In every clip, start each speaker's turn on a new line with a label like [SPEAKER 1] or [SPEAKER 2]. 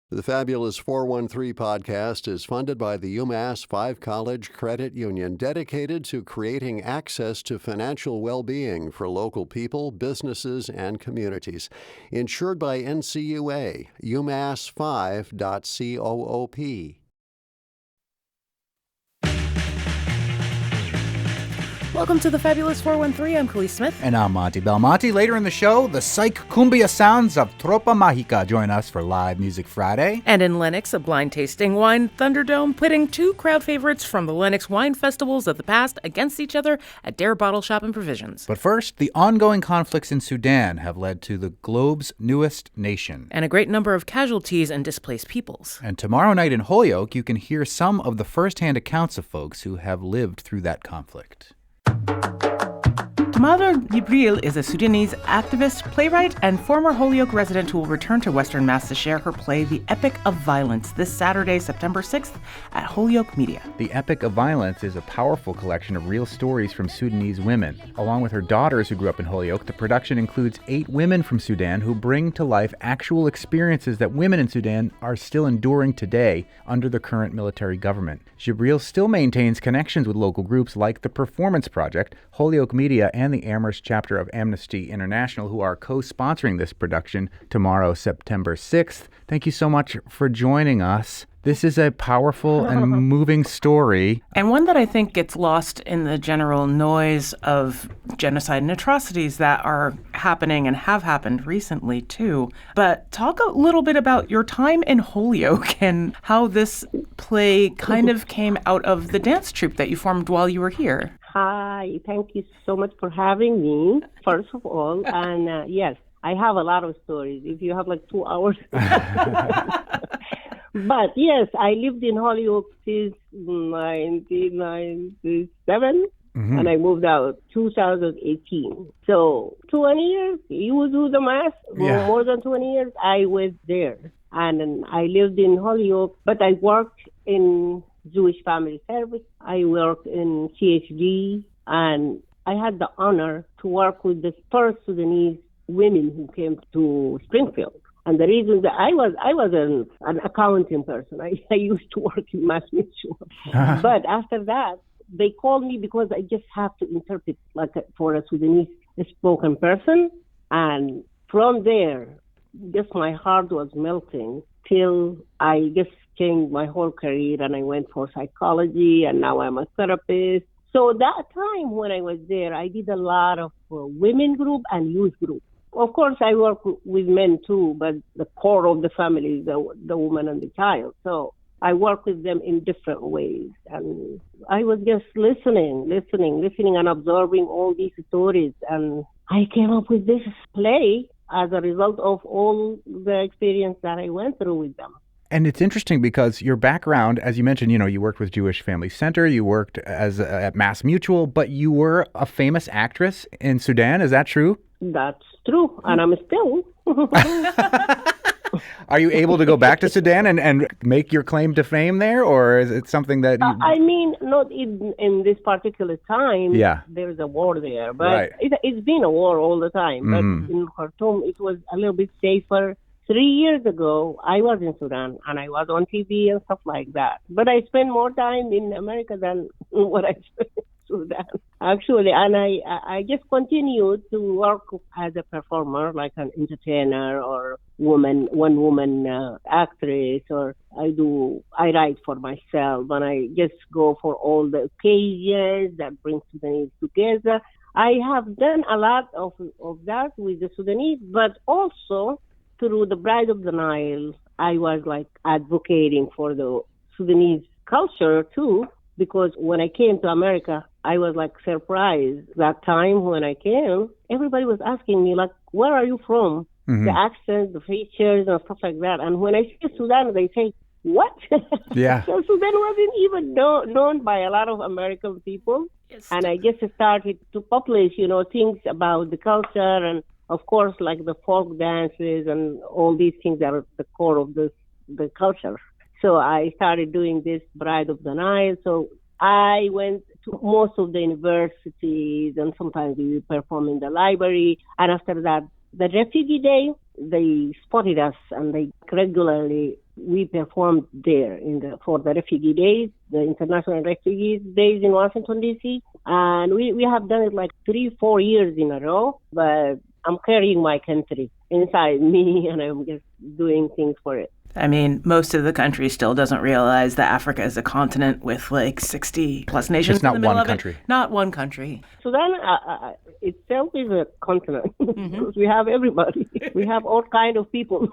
[SPEAKER 1] The Fabulous 413 podcast is funded by the UMass 5 College Credit Union, dedicated to creating access to financial well-being for local people, businesses, and communities. Insured by NCUA, umass5.coop.
[SPEAKER 2] Welcome to the Fabulous 413. I'm Khalees Smith.
[SPEAKER 3] And I'm Monty Belmonte. Later in the show, the psych cumbia sounds of Tropa Magica join us for Live Music Friday.
[SPEAKER 2] And in Lenox, a blind tasting wine Thunderdome, pitting two crowd favorites from the Lenox Wine Festivals of the past against each other at Daire Bottle Shop and Provisions.
[SPEAKER 3] But first, the ongoing conflicts in Sudan have led to the globe's newest nation.
[SPEAKER 2] And a great number of casualties and displaced peoples.
[SPEAKER 3] And tomorrow night in Holyoke, you can hear some of the first-hand accounts of folks who have lived through that conflict.
[SPEAKER 2] Tamador Gibreel is a Sudanese activist, playwright, and former Holyoke resident who will return to Western Mass to share her play, The Epic of Violence, this Saturday, September 6th at Holyoke Media.
[SPEAKER 3] The Epic of Violence is a powerful collection of real stories from Sudanese women. Along with her daughters who grew up in Holyoke, the production includes 8 women from Sudan who bring to life actual experiences that women in Sudan are still enduring today under the current military government. Gibreel still maintains connections with local groups like the Performance Project, Holyoke Media, and the Amherst chapter of Amnesty International, who are co-sponsoring this production tomorrow, September 6th. Thank you so much for joining us. This is a powerful and moving story.
[SPEAKER 2] And one that I think gets lost in the general noise of genocide and atrocities that are happening and have happened recently, too. But talk a little bit about your time in Holyoke and how this play kind of came out of the dance troupe that you formed while you were here.
[SPEAKER 4] Hi, thank you so much for having me, first of all. And yes, I have a lot of stories. If you have like 2 hours. But yes, I lived in Holyoke since 1997, and I moved out 2018. So 20 years, you do the math, more than 20 years, I was there. And I lived in Holyoke, but I worked in Jewish Family Service. I worked in CHD, and I had the honor to work with the first Sudanese women who came to Springfield. And the reason that I was an accounting person. I used to work in Mass Mutual. But after that, they called me because I just have to interpret for a Sudanese spoken person. And from there, just my heart was melting till I just changed my whole career, and I went for psychology, and now I'm a therapist. So that time when I was there, I did a lot of women group and youth group. Of course, I work with men too, but the core of the family is the woman and the child. So I work with them in different ways. And I was just listening and observing all these stories. And I came up with this play as a result of all the experience that I went through with them.
[SPEAKER 3] And it's interesting because your background, as you mentioned, you worked with Jewish Family Center, you worked at Mass Mutual, but you were a famous actress in Sudan. Is that true?
[SPEAKER 4] That's true, and I'm still.
[SPEAKER 3] Are you able to go back to Sudan and make your claim to fame there, or is it something that you...
[SPEAKER 4] I mean, not in this particular time.
[SPEAKER 3] Yeah.
[SPEAKER 4] There's a war there, but
[SPEAKER 3] right.
[SPEAKER 4] It's been a war all the time. But in Khartoum, it was a little bit safer. 3 years ago, I was in Sudan, and I was on TV and stuff like that. But I spent more time in America than what I spent in Sudan, actually. And I just continued to work as a performer, like an entertainer or one woman actress, or I write for myself, and I just go for all the occasions that bring Sudanese together. I have done a lot of that with the Sudanese, but also through the Bride of the Nile, I was advocating for the Sudanese culture too, because when I came to America, I was surprised that time when I came. Everybody was asking me where are you from? Mm-hmm. The accent, the features, and stuff like that. And when I say Sudan, they say, what?
[SPEAKER 3] Yeah.
[SPEAKER 4] So Sudan wasn't even known by a lot of American people. Yes. And I just started to publish, things about the culture and, of course, the folk dances and all these things that are the core of the culture. So I started doing this Bride of the Nile. So I went to most of the universities, and sometimes we perform in the library. And after that, the Refugee Day, they spotted us, and they regularly We performed there for the Refugee Days, the International Refugee Days in Washington, D.C. And we have done it like 3-4 years in a row, but I'm carrying my country inside me, and I'm just doing things for it.
[SPEAKER 2] I mean, most of the country still doesn't realize that Africa is a continent with like 60 plus nations.
[SPEAKER 3] It's not
[SPEAKER 2] in the middle
[SPEAKER 3] one
[SPEAKER 2] of
[SPEAKER 3] country.
[SPEAKER 2] It. Not one country.
[SPEAKER 4] Sudan itself is a continent because we have everybody. We have all kind of people.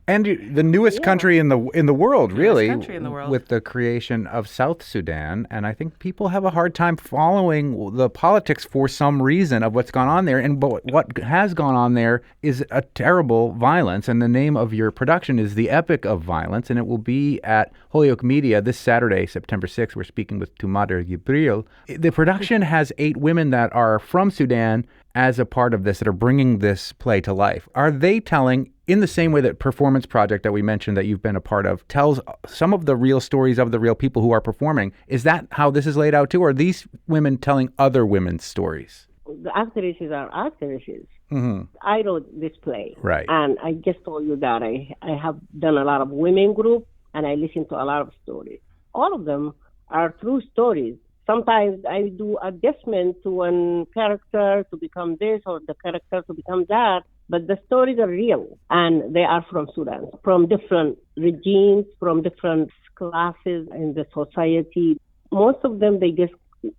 [SPEAKER 3] And the newest country in the world, really,
[SPEAKER 2] country in the world.
[SPEAKER 3] With the creation of South Sudan. And I think people have a hard time following the politics for some reason of what's gone on there. And what has gone on there is a terrible violence. And the name of your production is The Epic of Violence, and it will be at Holyoke Media this Saturday, September 6th. We're speaking with Tamador Gibreel. The production has 8 women that are from Sudan as a part of this, that are bringing this play to life. Are they telling, in the same way that Performance Project that we mentioned that you've been a part of, tells some of the real stories of the real people who are performing? Is that how this is laid out too? Or are these women telling other women's stories?
[SPEAKER 4] The actresses are actresses.
[SPEAKER 3] Mm-hmm.
[SPEAKER 4] I wrote this play.
[SPEAKER 3] Right.
[SPEAKER 4] And I just told you that I have done a lot of women group, and I listen to a lot of stories. All of them are true stories. Sometimes I do adjustment to one character to become this or the character to become that, but the stories are real, and they are from Sudan, from different regimes, from different classes in the society. Most of them, they just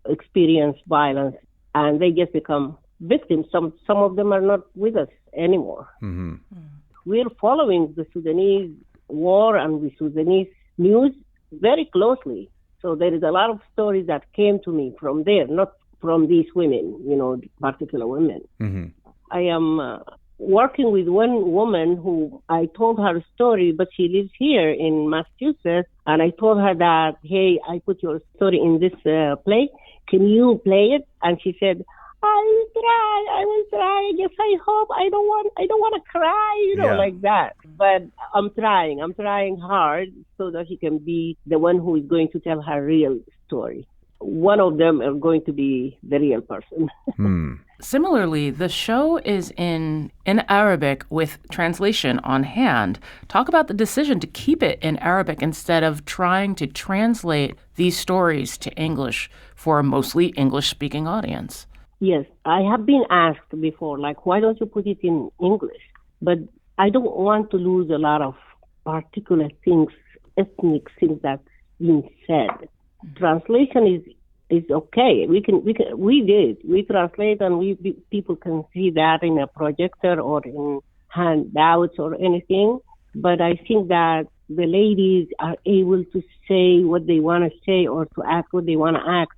[SPEAKER 4] experience violence, and they just become victims. Some of them are not with us anymore.
[SPEAKER 3] Mm-hmm.
[SPEAKER 4] We're following the Sudanese war and the Sudanese news very closely. So there is a lot of stories that came to me from there, not from these women, particular women.
[SPEAKER 3] Mm-hmm.
[SPEAKER 4] I am working with one woman who I told her a story, but she lives here in Massachusetts. And I told her that, hey, I put your story in this play. Can you play it? And she said, I will try. Yes, I hope. I don't want to cry, like that. But I'm trying hard so that she can be the one who is going to tell her real story. One of them are going to be the real person.
[SPEAKER 2] Similarly, the show is in Arabic with translation on hand. Talk about the decision to keep it in Arabic instead of trying to translate these stories to English for a mostly English-speaking audience.
[SPEAKER 4] Yes, I have been asked before, like, why don't you put it in English? But I don't want to lose a lot of particular things, ethnic things that's being said. Translation is okay. We translate, and people can see that in a projector or in handouts or anything. But I think that the ladies are able to say what they want to say or to act what they want to act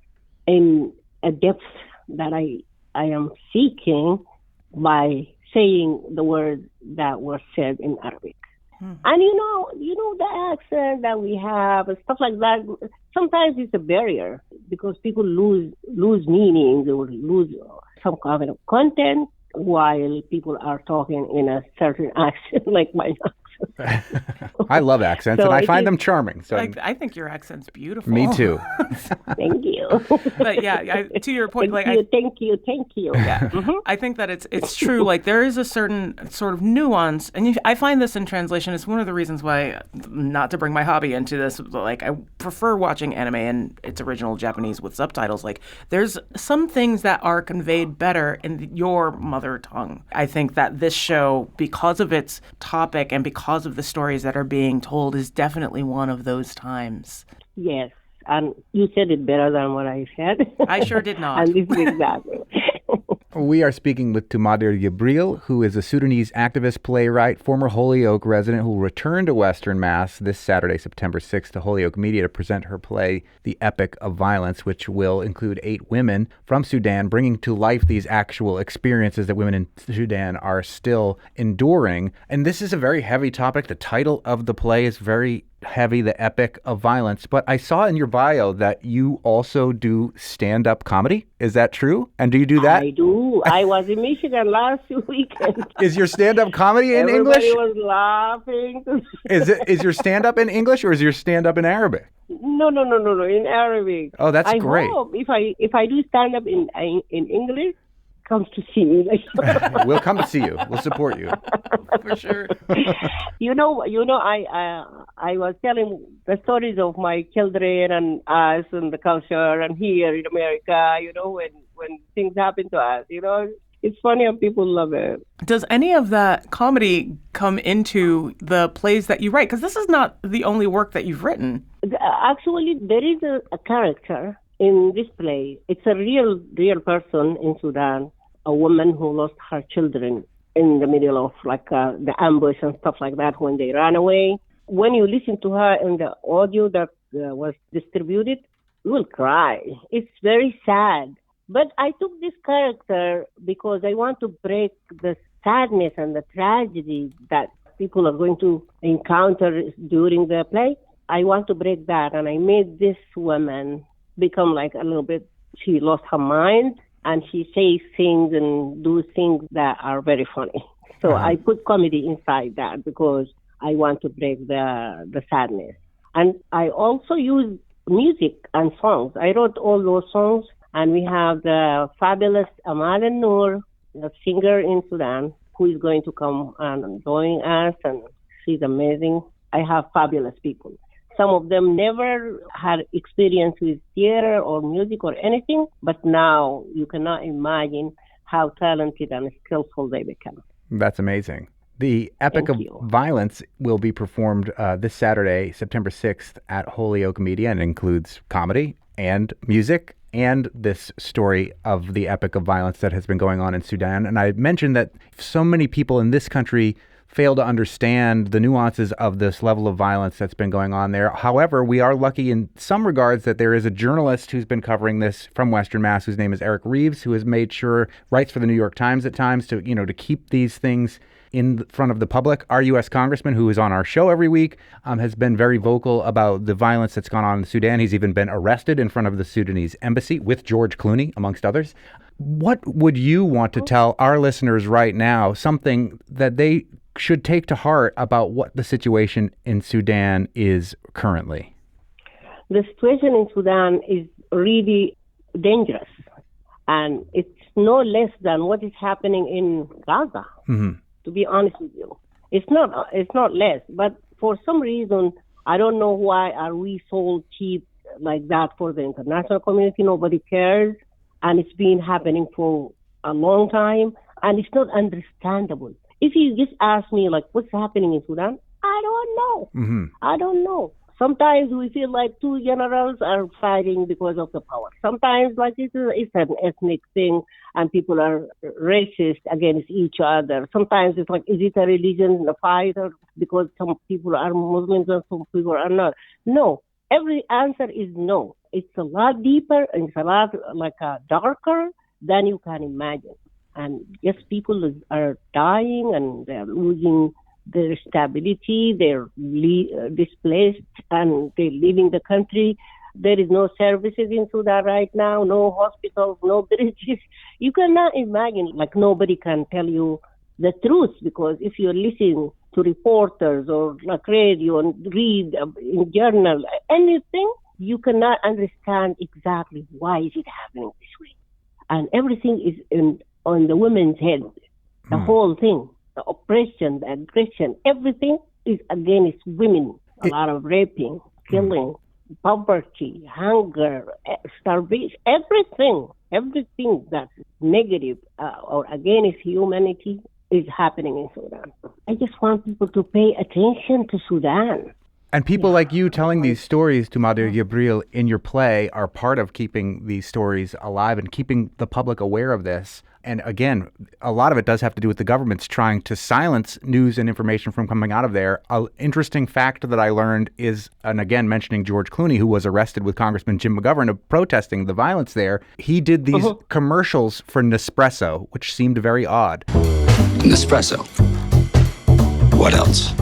[SPEAKER 4] in a depth that I am seeking by saying the words that were said in Arabic. And you know the accent that we have and stuff like that. Sometimes it's a barrier because people lose meaning or lose some kind of content while people are talking in a certain accent, like my accent.
[SPEAKER 3] I love accents, and I find them charming. So
[SPEAKER 2] I think your accent's beautiful.
[SPEAKER 3] Me too.
[SPEAKER 4] Thank you.
[SPEAKER 2] But yeah, to your point,
[SPEAKER 4] thank you.
[SPEAKER 2] Yeah, I think that it's true. Like there is a certain sort of nuance, and I find this in translation. It's one of the reasons why, not to bring my hobby into this, like I prefer watching anime in its original Japanese with subtitles. Like there's some things that are conveyed better in your mother tongue. I think that this show, because of its topic and because of the stories that are being told, is definitely one of those times.
[SPEAKER 4] Yes, and you said it better than what I said.
[SPEAKER 2] I sure did not.
[SPEAKER 4] And this is exactly.
[SPEAKER 3] We are speaking with Tamador Gibreel, who is a Sudanese activist, playwright, former Holyoke resident who will return to Western Mass this Saturday, September 6th, to Holyoke Media to present her play, The Epic of Violence, which will include 8 women from Sudan, bringing to life these actual experiences that women in Sudan are still enduring. And this is a very heavy topic. The title of the play is very heavy, The Epic of Violence. But I saw in your bio that you also do stand-up comedy. Is that true? And do you do that?
[SPEAKER 4] I do. I was in Michigan last weekend.
[SPEAKER 3] Is your stand-up comedy in English?
[SPEAKER 4] Everybody was laughing.
[SPEAKER 3] Is your stand-up in English or is your stand-up in Arabic?
[SPEAKER 4] No, in Arabic.
[SPEAKER 3] Oh, that's great.
[SPEAKER 4] I hope if I do stand-up in English, come to see me.
[SPEAKER 3] We'll come to see you. We'll support you.
[SPEAKER 2] For sure.
[SPEAKER 4] You know, I was telling the stories of my children and us and the culture and here in America, when things happen to us, it's funny and people love it.
[SPEAKER 2] Does any of that comedy come into the plays that you write? Because this is not the only work that you've written.
[SPEAKER 4] Actually, there is a character in this play. It's a real person in Sudan, a woman who lost her children in the middle of the ambush and stuff like that when they ran away. When you listen to her in the audio that was distributed, you will cry. It's very sad. But I took this character because I want to break the sadness and the tragedy that people are going to encounter during the play. I want to break that, and I made this woman become like a little bit, she lost her mind, and she says things and do things that are very funny. So I put comedy inside that because I want to break the sadness. And I also use music and songs. I wrote all those songs. And we have the fabulous Amal Noor, the singer in Sudan, who is going to come and join us, and she's amazing. I have fabulous people. Some of them never had experience with theater or music or anything, but now you cannot imagine how talented and skillful they become.
[SPEAKER 3] That's amazing. The Epic of Violence will be performed this Saturday, September 6th at Holyoke Media, and includes comedy and music and this story of the epic of violence that has been going on in Sudan. And I mentioned that so many people in this country fail to understand the nuances of this level of violence that's been going on there. However, we are lucky in some regards that there is a journalist who's been covering this from Western Mass, whose name is Eric Reeves, who has made sure, writes for the New York Times at times, to keep these things in front of the public. Our U.S. Congressman, who is on our show every week, has been very vocal about the violence that's gone on in Sudan. He's even been arrested in front of the Sudanese embassy with George Clooney, amongst others. What would you want to tell our listeners right now, something that they should take to heart about what the situation in Sudan is currently?
[SPEAKER 4] The situation in Sudan is really dangerous, and it's no less than what is happening in Gaza. Mm-hmm. To be honest with you, it's not less. But for some reason, I don't know why are we so cheap like that for the international community. Nobody cares, and it's been happening for a long time, and it's not understandable. If you just ask me what's happening in Sudan, I don't know. Mm-hmm. I don't know. Sometimes we feel like two generals are fighting because of the power. Sometimes it's an ethnic thing and people are racist against each other. Sometimes it's is it a religion, a fight, or because some people are Muslims and some people are not? No. Every answer is no. It's a lot deeper and it's a lot darker than you can imagine. And yes, people are dying and they're losing their stability, they're displaced, and they're leaving the country. There is no services in Sudan right now, no hospitals, no bridges. You cannot imagine, nobody can tell you the truth, because if you're listening to reporters or radio and read in journal, anything, you cannot understand exactly why is it happening this way. And everything is on the women's head, the whole thing. The oppression, the aggression, everything is against women. A lot of raping, killing, poverty, hunger, starvation, everything that's negative or against humanity is happening in Sudan. I just want people to pay attention to Sudan.
[SPEAKER 3] And people like you telling these stories, Tamador Gibreel, in your play are part of keeping these stories alive and keeping the public aware of this. And again, a lot of it does have to do with the government's trying to silence news and information from coming out of there. An interesting fact that I learned is, and again, mentioning George Clooney, who was arrested with Congressman Jim McGovern of protesting the violence there, he did these commercials for Nespresso, which seemed very odd.
[SPEAKER 5] Nespresso. What else?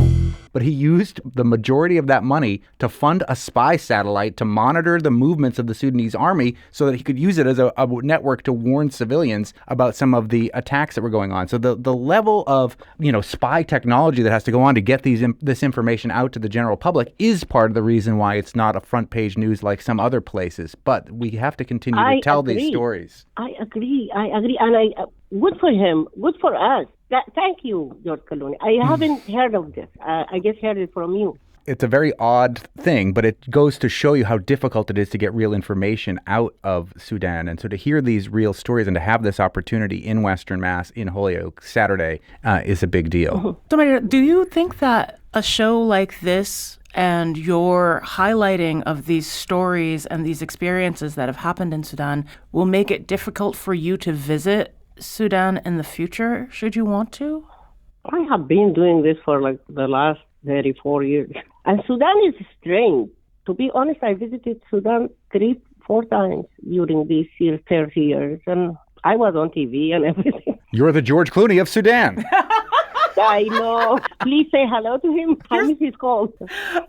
[SPEAKER 3] but he used the majority of that money to fund a spy satellite to monitor the movements of the Sudanese army so that he could use it as a network to warn civilians about some of the attacks that were going on. So the level of, spy technology that has to go on to get this information out to the general public is part of the reason why it's not a front page news like some other places. But we have to continue to tell these stories.
[SPEAKER 4] I agree. And good for him. Good for us. Thank you, George Clooney. I haven't heard of this. I just heard it from you.
[SPEAKER 3] It's a very odd thing, but it goes to show you how difficult it is to get real information out of Sudan. And so to hear these real stories and to have this opportunity in Western Mass, in Holyoke, Saturday, is a big deal.
[SPEAKER 2] Tamador, do you think that a show like this and your highlighting of these stories and these experiences that have happened in Sudan will make it difficult for you to visit Sudan in the future, should you want to?
[SPEAKER 4] I have been doing this for the last 34 years. And Sudan is strange. To be honest, I visited Sudan 3-4 times during these 30 years. And I was on TV and everything.
[SPEAKER 3] You're the George Clooney of Sudan.
[SPEAKER 4] I know. Please say hello to him. I miss his calls.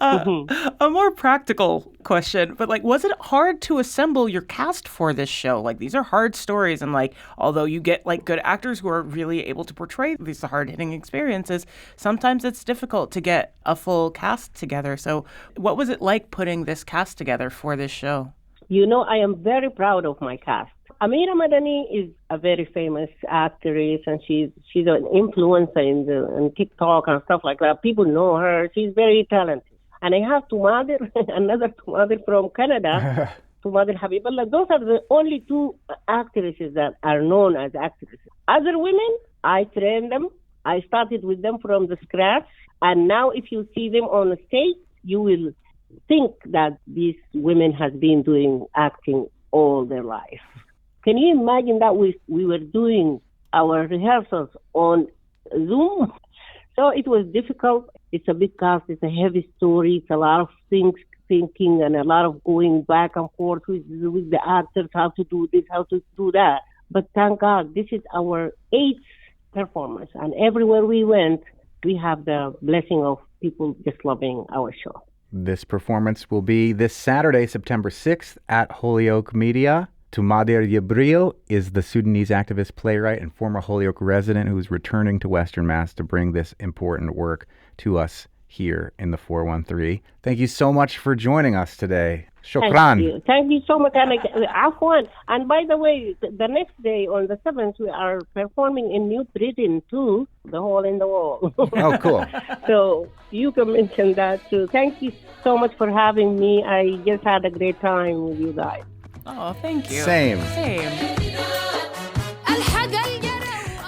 [SPEAKER 2] A more practical question, but was it hard to assemble your cast for this show? These are hard stories, and although you get good actors who are really able to portray these hard-hitting experiences, sometimes it's difficult to get a full cast together. So what was it like putting this cast together for this show?
[SPEAKER 4] I am very proud of my cast. Amira Madani is a very famous actress, and she's an influencer in TikTok and stuff like that. People know her. She's very talented. And I have Tamador, another Tamador from Canada, Tamador Habiballah. Those are the only two actresses that are known as actresses. Other women, I trained them. I started with them from the scratch. And now if you see them on the stage, you will think that these women have been doing acting all their life. Can you imagine that we were doing our rehearsals on Zoom? So it was difficult. It's a big cast. It's a heavy story. It's a lot of things thinking and a lot of going back and forth with the actors, how to do this, how to do that. But thank God, this is our 8th performance. And everywhere we went, we have the blessing of people just loving our show.
[SPEAKER 3] This performance will be this Saturday, September 6th at Holyoke Media. Tamador Gibreel is the Sudanese activist, playwright, and former Holyoke resident who is returning to Western Mass to bring this important work to us here in the 413. Thank you so much for joining us today. Shukran.
[SPEAKER 4] Thank you so much. Afwan. And by the way, the next day on the 7th, we are performing in New Britain too, The Hole in the Wall.
[SPEAKER 3] Oh, cool.
[SPEAKER 4] So you can mention that too. Thank you so much for having me. I just had a great time with you guys.
[SPEAKER 2] Oh, thank you.
[SPEAKER 3] Same.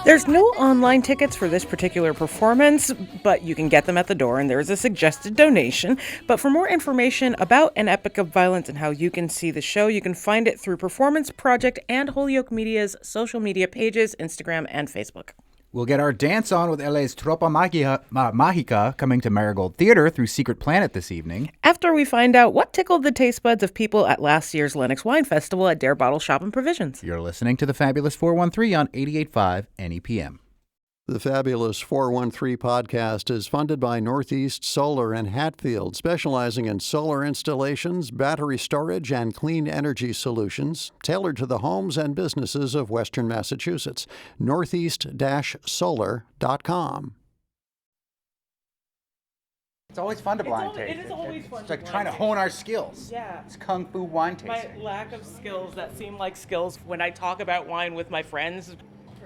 [SPEAKER 2] There's no online tickets for this particular performance, but you can get them at the door, and there's a suggested donation. But for more information about An Epic of Violence and how you can see the show, you can find it through Performance Project and Holyoke Media's social media pages, Instagram and Facebook.
[SPEAKER 3] We'll get our dance on with LA's Tropa Magica coming to Marigold Theater through Secret Planet this evening.
[SPEAKER 2] After we find out what tickled the taste buds of people at last year's Lenox Wine Festival at Daire Bottle Shop and Provisions.
[SPEAKER 3] You're listening to the Fabulous 413 on 88.5 NEPM.
[SPEAKER 1] The Fabulous 413 podcast is funded by Northeast Solar in Hatfield, specializing in solar installations, battery storage, and clean energy solutions tailored to the homes and businesses of Western Massachusetts. Northeast-solar.com.
[SPEAKER 3] It's always fun to blind taste.
[SPEAKER 2] It is always fun.
[SPEAKER 3] It's like trying to hone our skills.
[SPEAKER 2] Yeah.
[SPEAKER 3] It's kung fu wine tasting.
[SPEAKER 2] My lack of skills that seem like skills when I talk about wine with my friends.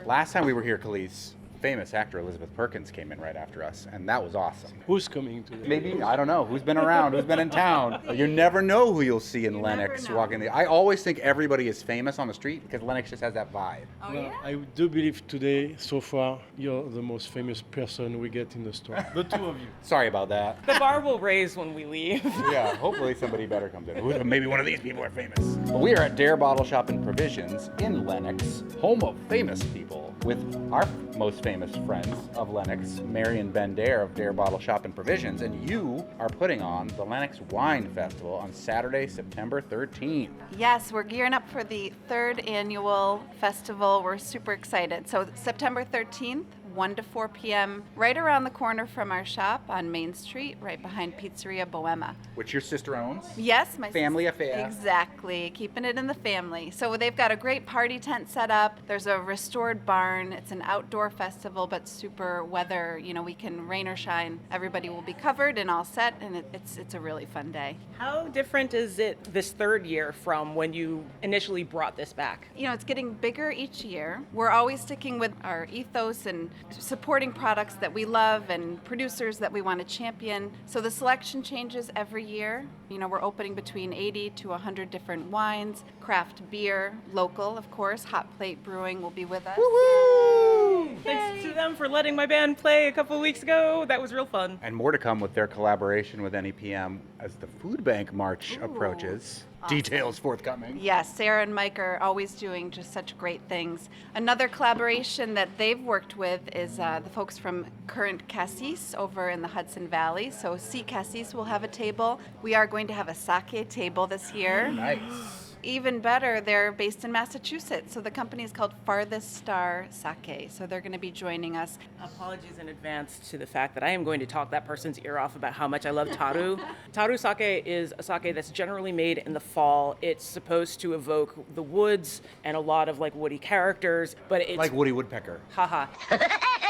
[SPEAKER 3] Last time we were here, Khalees, famous actor Elizabeth Perkins came in right after us, and that was awesome.
[SPEAKER 5] Who's coming today?
[SPEAKER 3] Maybe, I don't know, who's been around, who's been in town. You never know who you'll see in Lenox walking. I always think everybody is famous on the street because Lenox just has that vibe.
[SPEAKER 5] Oh, yeah? I do believe today, so far, you're the most famous person we get in the store. The two of you.
[SPEAKER 3] Sorry about that.
[SPEAKER 2] The bar will raise when we leave.
[SPEAKER 3] Yeah, hopefully somebody better comes in. Maybe one of these people are famous. But we are at Daire Bottle Shop and Provisions in Lenox, home of famous people, with our most famous friends of Lenox, Mary and Ben Daire of Daire Bottle Shop and Provisions, and you are putting on the Lenox Wine Festival on Saturday, September 13th.
[SPEAKER 6] Yes, we're gearing up for the 3rd annual festival. We're super excited. So September 13th, 1 to 4 p.m., right around the corner from our shop on Main Street, right behind Pizzeria Bohema.
[SPEAKER 3] Which your sister owns?
[SPEAKER 6] Yes, my
[SPEAKER 3] family affair.
[SPEAKER 6] Exactly, keeping it in the family. So they've got a great party tent set up. There's a restored barn. It's an outdoor festival, but super weather. You know, we can rain or shine. Everybody will be covered and all set, and it's a really fun day.
[SPEAKER 2] How different is it this third year from when you initially brought this back?
[SPEAKER 6] You know, it's getting bigger each year. We're always sticking with our ethos and supporting products that we love and producers that we want to champion. So the selection changes every year. You know, we're opening between 80 to 100 different wines, craft beer, local, of course. Hot Plate Brewing will be with us.
[SPEAKER 2] Woo-hoo! Thanks to them for letting my band play a couple of weeks ago. That was real fun.
[SPEAKER 3] And more to come with their collaboration with NEPM as the Food Bank March approaches. Awesome. Details forthcoming.
[SPEAKER 6] Yes, Sarah and Mike are always doing just such great things. Another collaboration that they've worked with is the folks from Current Cassis over in the Hudson Valley. So C Cassis will have a table. We are going to have a sake table this year.
[SPEAKER 3] Nice.
[SPEAKER 6] Even better, they're based in Massachusetts. So the company is called Farthest Star Sake. So they're going to be joining us.
[SPEAKER 2] Apologies in advance to the fact that I am going to talk that person's ear off about how much I love taru. Taru sake is a sake that's generally made in the fall. It's supposed to evoke the woods and a lot of like woody characters, but it's
[SPEAKER 3] like Woody Woodpecker.
[SPEAKER 2] Haha.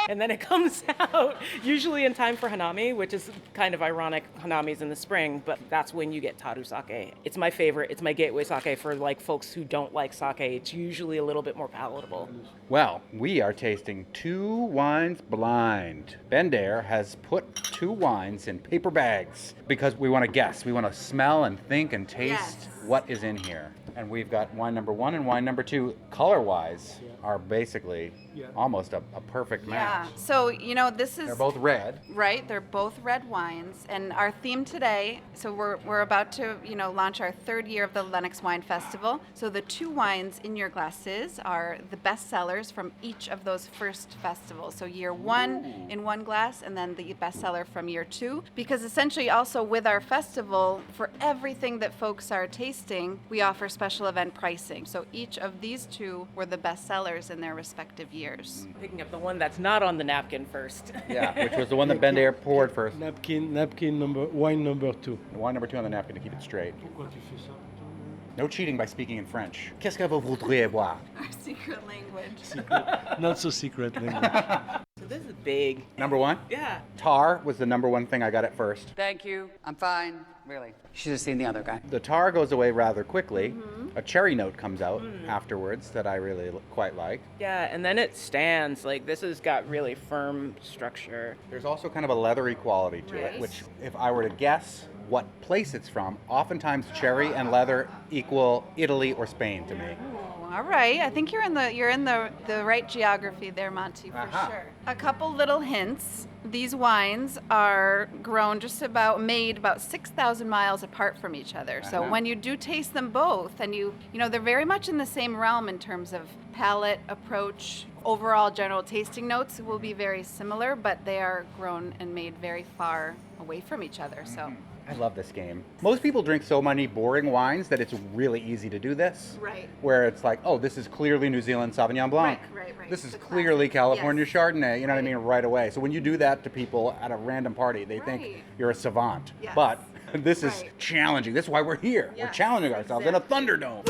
[SPEAKER 2] And then it comes out usually in time for Hanami, which is kind of ironic. Hanami's in the spring, but that's when you get taru sake. It's my favorite. It's my gateway sake for like folks who don't like sake. It's usually a little bit more palatable.
[SPEAKER 3] Well, we are tasting 2 wines blind. Ben Daire has put 2 wines in paper bags because we want to guess. We want to smell and think and taste what is in here. And we've got wine number 1 and wine number 2, color-wise, are basically almost a perfect match.
[SPEAKER 6] Yeah, so, you know, this is...
[SPEAKER 3] They're both red.
[SPEAKER 6] Right, they're both red wines. And our theme today, so we're about to, you know, launch our 3rd year of the Lenox Wine Festival. So the 2 wines in your glasses are the best sellers from each of those first festivals. So year 1 in one glass, and then the best seller from year 2. Because essentially also with our festival, for everything that folks are tasting, we offer special event pricing. So each of these 2 were the best sellers in their respective years.
[SPEAKER 2] Picking up the one that's not on the napkin first.
[SPEAKER 3] Yeah, which was the one that Ben Daire poured first.
[SPEAKER 5] Wine number 2.
[SPEAKER 3] Wine number 2 on the napkin to keep it straight. No cheating by speaking in French. Qu'est-ce que vous voudriez boire?
[SPEAKER 6] Our secret language.
[SPEAKER 5] Not so secret language.
[SPEAKER 2] So this is big.
[SPEAKER 3] Number 1?
[SPEAKER 2] Yeah.
[SPEAKER 3] Tar was the number 1 thing I got at first.
[SPEAKER 7] Thank you. I'm fine. Really. You should have seen the other guy.
[SPEAKER 3] The tar goes away rather quickly. A cherry note comes out afterwards that I really quite like.
[SPEAKER 2] Yeah, and then it stands. Like, this has got really firm structure.
[SPEAKER 3] There's also kind of a leathery quality to it, which if I were to guess what place it's from, oftentimes cherry and leather equal Italy or Spain to me.
[SPEAKER 6] All right, I think you're in the right geography there, Monty, for sure. A couple little hints. These wines are made about 6,000 miles apart from each other. So when you do taste them both, and you know, they're very much in the same realm in terms of palate, approach, overall general tasting notes will be very similar, but they are grown and made very far away from each other. So.
[SPEAKER 3] I love this game. Most people drink so many boring wines that it's really easy to do this.
[SPEAKER 6] Right.
[SPEAKER 3] Where it's like, oh, this is clearly New Zealand Sauvignon Blanc.
[SPEAKER 6] Right.
[SPEAKER 3] This is
[SPEAKER 6] The
[SPEAKER 3] clearly
[SPEAKER 6] classic.
[SPEAKER 3] California
[SPEAKER 6] Yes.
[SPEAKER 3] Chardonnay. You know what I mean? Right away. So when you do that to people at a random party, they think you're a savant.
[SPEAKER 6] Yes.
[SPEAKER 3] But this is challenging. This is why we're here. We're challenging ourselves in a Thunderdome.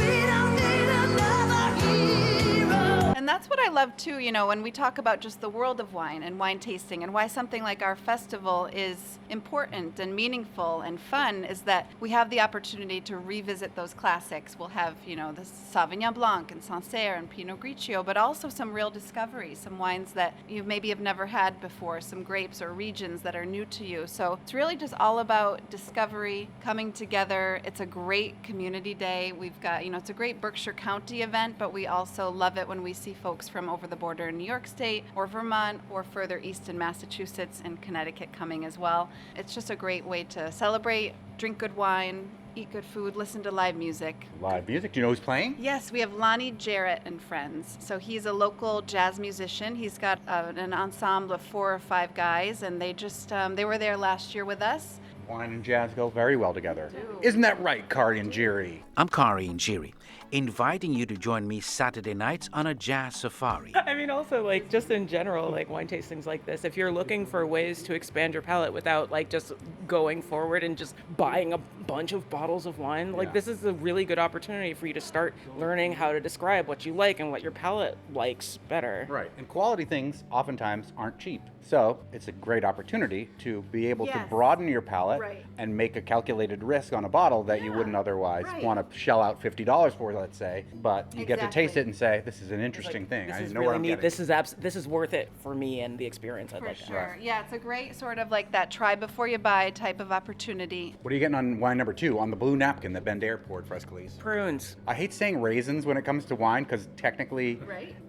[SPEAKER 6] And that's what I love too, you know, when we talk about just the world of wine and wine tasting and why something like our festival is important and meaningful and fun is that we have the opportunity to revisit those classics. We'll have, you know, the Sauvignon Blanc and Sancerre and Pinot Grigio, but also some real discoveries, some wines that you maybe have never had before, some grapes or regions that are new to you. So it's really just all about discovery, coming together. It's a great community day. We've got, you know, it's a great Berkshire County event, but we also love it when we see folks from over the border in New York State or Vermont or further east in Massachusetts and Connecticut coming as well. It's just a great way to celebrate, drink good wine, eat good food, listen to live music.
[SPEAKER 3] Live music? Do you know who's playing?
[SPEAKER 6] Yes, we have Lonnie Jarrett and friends. So he's a local jazz musician. He's got an ensemble of 4 or 5 guys, and they were there last year with us.
[SPEAKER 3] Wine and jazz go very well together. Isn't that right, Kari and Jiri?
[SPEAKER 8] I'm Kari and Jiri, inviting you to join me Saturday nights on a jazz safari.
[SPEAKER 2] I mean, also, like, just in general, like, wine tastings like this, if you're looking for ways to expand your palate without, like, just going forward and just buying a bunch of bottles of wine, like, this is a really good opportunity for you to start learning how to describe what you like and what your palate likes better.
[SPEAKER 3] Right. And quality things oftentimes aren't cheap. So it's a great opportunity to be able to broaden your palate and make a calculated risk on a bottle that you wouldn't otherwise want to shell out $50 for, let's say. But you get to taste it and say, this is an interesting thing.
[SPEAKER 2] This
[SPEAKER 3] I
[SPEAKER 2] is
[SPEAKER 3] know
[SPEAKER 2] really
[SPEAKER 3] where I'm
[SPEAKER 2] neat.
[SPEAKER 3] getting.
[SPEAKER 2] This is worth it for me and the experience I'd
[SPEAKER 6] For
[SPEAKER 2] like to have.
[SPEAKER 6] sure. Yeah, it's a great sort of like that try before you buy type of opportunity.
[SPEAKER 3] What are you getting on wine number 2, on the blue napkin that Ben Daire poured for us, Khalees?
[SPEAKER 2] Prunes.
[SPEAKER 3] I hate saying raisins when it comes to wine because technically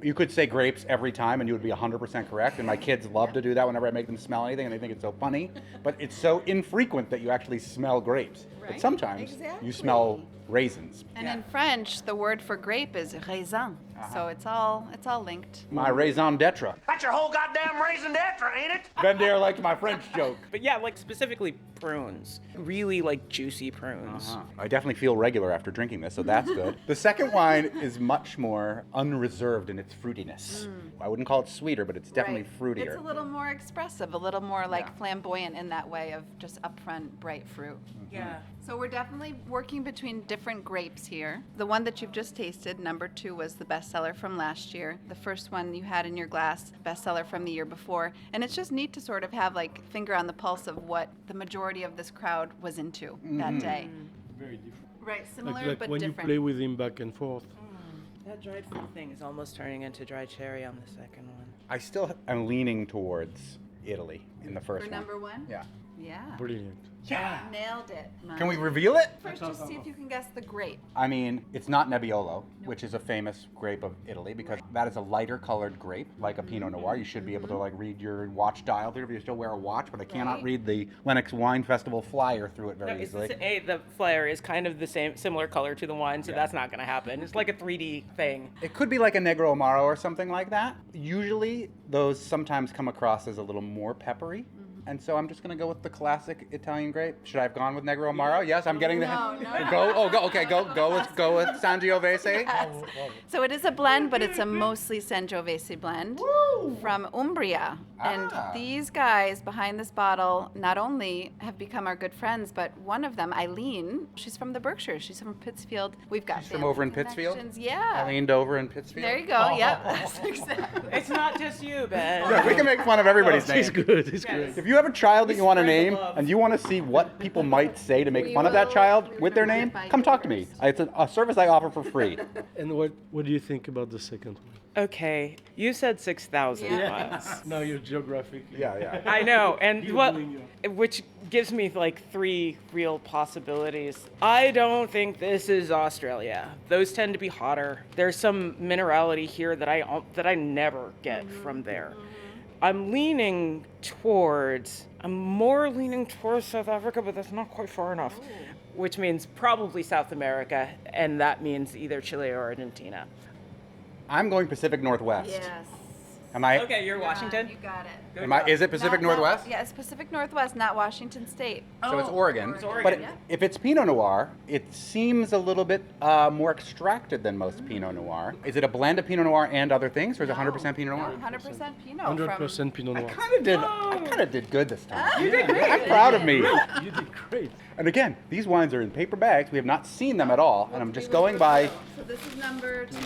[SPEAKER 3] you could say grapes every time and you would be 100% correct. And my kids love to do that whenever I make them smell anything and they think it's so funny. But it's so infrequent that you actually smell grapes. But sometimes you smell raisins.
[SPEAKER 6] And in French, the word for grape is raisin. So it's all linked.
[SPEAKER 3] My raison d'etre.
[SPEAKER 9] That's your whole goddamn raison d'etre, ain't it?
[SPEAKER 3] Ben Daire liked my French joke.
[SPEAKER 2] But yeah, like specifically prunes. Really like juicy prunes.
[SPEAKER 3] I definitely feel regular after drinking this, so that's good. The second wine is much more unreserved in its fruitiness. I wouldn't call it sweeter, but it's definitely fruitier.
[SPEAKER 6] It's a little more expressive, a little more like flamboyant in that way of just upfront bright fruit.
[SPEAKER 2] Yeah.
[SPEAKER 6] So we're definitely working between different grapes here. The one that you've just tasted, number 2, was the bestseller from last year. The first one you had in your glass, bestseller from the year before. And it's just neat to sort of have like finger on the pulse of what the majority of this crowd was into that day.
[SPEAKER 5] Very different.
[SPEAKER 6] Right, similar
[SPEAKER 5] Like
[SPEAKER 6] but
[SPEAKER 5] when
[SPEAKER 6] different.
[SPEAKER 5] you play with him back and forth.
[SPEAKER 2] That dried fruit thing is almost turning into dried cherry on the second one.
[SPEAKER 3] I still am leaning towards Italy in the first
[SPEAKER 6] For
[SPEAKER 3] one.
[SPEAKER 6] number 1?
[SPEAKER 3] Yeah.
[SPEAKER 6] Yeah.
[SPEAKER 5] Brilliant.
[SPEAKER 3] Yeah.
[SPEAKER 6] Nailed it.
[SPEAKER 3] Can we reveal it?
[SPEAKER 6] First, just see if you can guess the grape.
[SPEAKER 3] I mean, it's not Nebbiolo, which is a famous grape of Italy, because that is a lighter colored grape, like a Pinot Noir. You should be able to like read your watch dial through if you still wear a watch, but I cannot read the Lenox Wine Festival flyer through it very easily.
[SPEAKER 2] The flyer is kind of the similar color to the wine, so that's not going to happen. It's like a 3D thing.
[SPEAKER 3] It could be like a Negro Amaro or something like that. Usually, those sometimes come across as a little more peppery. And so I'm just going to go with the classic Italian grape. Should I have gone with Negro Amaro? Yes, I'm getting the... Go with Sangiovese.
[SPEAKER 6] So it is a blend, but it's a mostly Sangiovese blend from Umbria. And these guys behind this bottle not only have become our good friends, but one of them, Eileen, she's from the Berkshires. She's from Pittsfield. We've got
[SPEAKER 3] from over in Pittsfield?
[SPEAKER 6] Yeah.
[SPEAKER 3] Eileen over in Pittsfield?
[SPEAKER 6] There you go. Yep. That's exactly.
[SPEAKER 2] It's not just you, Ben.
[SPEAKER 3] Yeah, we can make fun of everybody's name.
[SPEAKER 5] It's good. It's great.
[SPEAKER 3] If you have a child that you want to name and you want to see what people might say to make fun of that child with their name, come talk to me. It's a service I offer for free.
[SPEAKER 5] And what do you think about the second one?
[SPEAKER 2] Okay, you said 6,000 once.
[SPEAKER 5] Now you're geographic.
[SPEAKER 3] Yeah.
[SPEAKER 2] I know, and
[SPEAKER 5] Googling
[SPEAKER 2] which gives me like 3 real possibilities. I don't think this is Australia. Those tend to be hotter. There's some minerality here that I never get from there. I'm more leaning towards South Africa, but that's not quite far enough, which means probably South America, and that means either Chile or Argentina.
[SPEAKER 3] I'm going Pacific Northwest.
[SPEAKER 6] Yes.
[SPEAKER 3] Am I?
[SPEAKER 2] Okay, you're Washington?
[SPEAKER 6] You got it.
[SPEAKER 3] Is it Pacific Northwest?
[SPEAKER 6] Yeah, it's Pacific Northwest, not Washington State.
[SPEAKER 3] So it's Oregon.
[SPEAKER 2] It's Oregon.
[SPEAKER 3] But
[SPEAKER 6] Yeah.
[SPEAKER 3] if it's Pinot Noir, it seems a little bit more extracted than most Pinot Noir. Is it a blend of Pinot Noir and other things, or is it 100% Pinot Noir?
[SPEAKER 6] 100% Pinot.
[SPEAKER 5] 100% Pinot
[SPEAKER 3] I
[SPEAKER 5] Noir.
[SPEAKER 3] kind of did good this time.
[SPEAKER 6] You did great.
[SPEAKER 3] I'm proud of me.
[SPEAKER 5] You did great.
[SPEAKER 3] And again, these wines are in paper bags. We have not seen them at all, and I'm just going by
[SPEAKER 6] So this is number 2.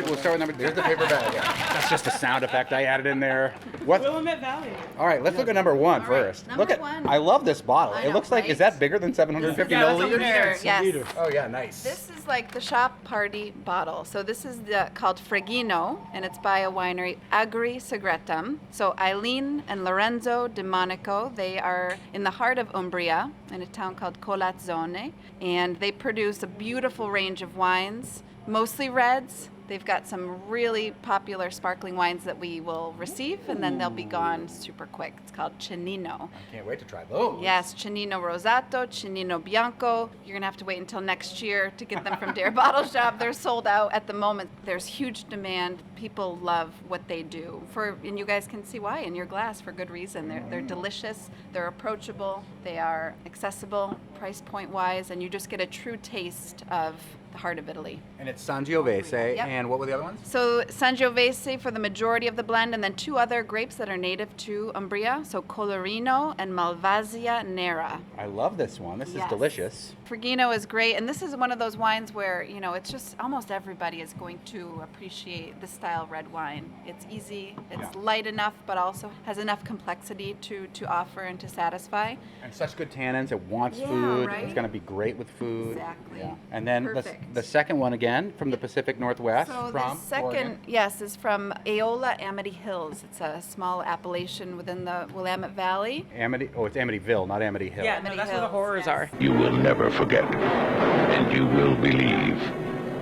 [SPEAKER 3] We'll start with number. There's the paper bag. Yeah. That's just a sound effect I added in there. What?
[SPEAKER 2] Willamette Valley.
[SPEAKER 3] All right, let's look at number 1
[SPEAKER 6] right,
[SPEAKER 3] first.
[SPEAKER 6] number
[SPEAKER 3] Look at.
[SPEAKER 6] 1.
[SPEAKER 3] I love this bottle.
[SPEAKER 6] I
[SPEAKER 3] It
[SPEAKER 6] know,
[SPEAKER 3] looks like.
[SPEAKER 6] right?
[SPEAKER 3] Is that bigger than 750
[SPEAKER 2] Yeah, that's a
[SPEAKER 3] milliliters?
[SPEAKER 2] liter.
[SPEAKER 6] Yes.
[SPEAKER 5] Liter.
[SPEAKER 3] Oh yeah, nice.
[SPEAKER 6] This is like the shop party bottle. So this is called Freghino, and it's by a winery, Agri Segretum. So Eileen and Lorenzo De Monaco, they are in the heart of Umbria, in a town called Colazzone, and they produce a beautiful range of wines, mostly reds. They've got some really popular sparkling wines that we will receive, and then they'll be gone super quick. It's called Cennino.
[SPEAKER 3] I can't wait to try those.
[SPEAKER 6] Yes, Cennino Rosato, Cennino Bianco. You're going to have to wait until next year to get them from Daire Bottle Shop. They're sold out at the moment. There's huge demand. people love what they do. And you guys can see why in your glass for good reason. They're delicious, they're approachable, they are accessible, price point wise, and you just get a true taste of the heart of Italy.
[SPEAKER 3] And it's Sangiovese,
[SPEAKER 6] Yep.
[SPEAKER 3] and what were the other ones?
[SPEAKER 6] So Sangiovese for the majority of the blend, and then 2 other grapes that are native to Umbria, so Colorino and Malvasia Nera.
[SPEAKER 3] I love this one. This is
[SPEAKER 6] Yes.
[SPEAKER 3] delicious.
[SPEAKER 6] Fragino is great, and this is one of those wines where, it's just almost everybody is going to appreciate this style red wine. It's easy, it's light enough, but also has enough complexity to offer and to satisfy.
[SPEAKER 3] And such good tannins. It wants
[SPEAKER 6] Yeah,
[SPEAKER 3] food.
[SPEAKER 6] right?
[SPEAKER 3] It's going to be great with food.
[SPEAKER 6] Exactly.
[SPEAKER 3] Yeah. And then
[SPEAKER 6] Perfect.
[SPEAKER 3] the second one again from the Pacific Northwest.
[SPEAKER 6] So
[SPEAKER 3] from
[SPEAKER 6] the second,
[SPEAKER 3] Oregon.
[SPEAKER 6] yes, is from Aola Amity Hills. It's a small appellation within the Willamette Valley.
[SPEAKER 3] It's Amityville, not Amity Hill.
[SPEAKER 2] Yeah, no, that's where the horrors are.
[SPEAKER 10] You will never forget, and you will believe